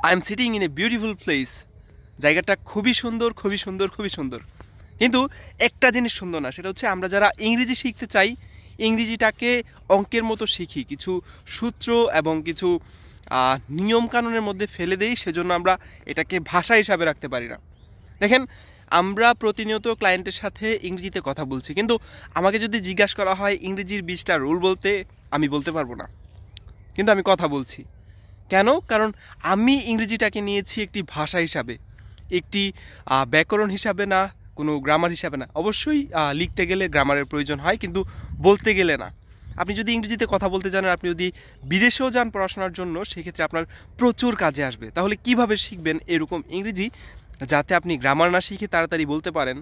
I am sitting in a beautiful place. জায়গাটা খুবই সুন্দর, খুবই সুন্দর, খুবই সুন্দর। কিন্তু একটা জিনিস সুন্দর না, সেটা হচ্ছে আমরা যারা ইংরেজি শিখতে চাই, ইংরেজিটাকে অঙ্কের মতো শিখি, কিছু সূত্র এবং কিছু নিয়মকানুনের মধ্যে ফেলে দেই, সেজন্য আমরা এটাকে ভাষা হিসাবে রাখতে পারি না। দেখেন, আমরা প্রতিনিয়ত ক্লায়েন্টের সাথে ইংরেজিতে কথা বলছি, কিন্তু আমাকে যদি জিজ্ঞাসা করা হয় ইংরেজির 20টা রুল বলতে, আমি বলতে পারবো না, কিন্তু আমি কথা বলছি। কেন? কারণ আমি ইংরেজিটাকে নিয়েছি একটি ভাষা হিসাবে, একটি ব্যাকরণ হিসাবে না, কোনো গ্রামার হিসাবে না। অবশ্যই লিখতে গেলে গ্রামারের প্রয়োজন হয়, কিন্তু বলতে গেলে না। আপনি যদি ইংরেজিতে কথা বলতে জানেন, আপনি যদি বিদেশেও যান পড়াশোনার জন্য, সেক্ষেত্রে আপনার প্রচুর কাজে আসবে। তাহলে কিভাবে শিখবেন এরকম ইংরেজি, যাতে আপনি গ্রামার না শিখে তাড়াতাড়ি বলতে পারেন?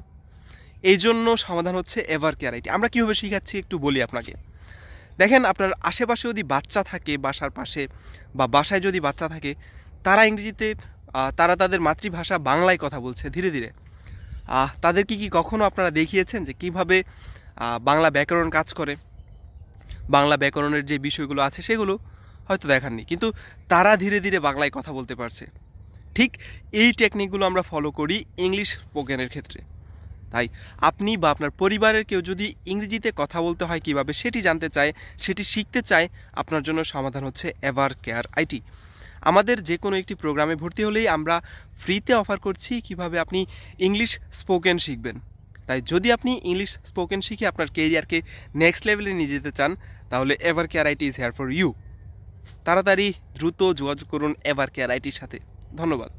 এই জন্য সমাধান হচ্ছে এভার কেয়ার আইটি। আমরা কীভাবে শেখাচ্ছি একটু বলি আপনাকে। দেখেন, আপনার আশেপাশে যদি বাচ্চা থাকে, বাসার পাশে বা বাসায় যদি বাচ্চা থাকে, তারা ইংরেজিতে, তারা তাদের মাতৃভাষা বাংলায় কথা বলছে ধীরে ধীরে। তাদেরকে কি কখনো আপনারা দেখিয়েছেন যে কিভাবে বাংলা ব্যাকরণ কাজ করে? বাংলা ব্যাকরণের যে বিষয়গুলো আছে সেগুলো হয়তো দেখাননি, কিন্তু তারা ধীরে ধীরে বাংলায় কথা বলতে পারছে। ঠিক এই টেকনিকগুলো আমরা ফলো করি ইংলিশ স্পোকেনের ক্ষেত্রে। তাই আপনি বা আপনার পরিবারের কেউ যদি ইংরেজিতে কথা বলতে হয় কিভাবে সেটি জানতে চায়, সেটি শিখতে চায়, আপনার জন্য সমাধান হচ্ছে এভার কেয়ার আইটি। আমাদের যে কোনো একটি প্রোগ্রামে ভর্তি হলেই আমরা ফ্রিতে অফার করছি কিভাবে আপনি ইংলিশ স্পোকেন শিখবেন। তাই যদি আপনি ইংলিশ স্পোকেন শিখে আপনার কেরিয়ারকে নেক্সট লেভেলে নিয়ে যেতে চান, তাহলে Evercare it is here for you. তাড়াতাড়ি দ্রুত যোগাযোগ করুন এভার কেয়ার আইটির সাথে। ধন্যবাদ।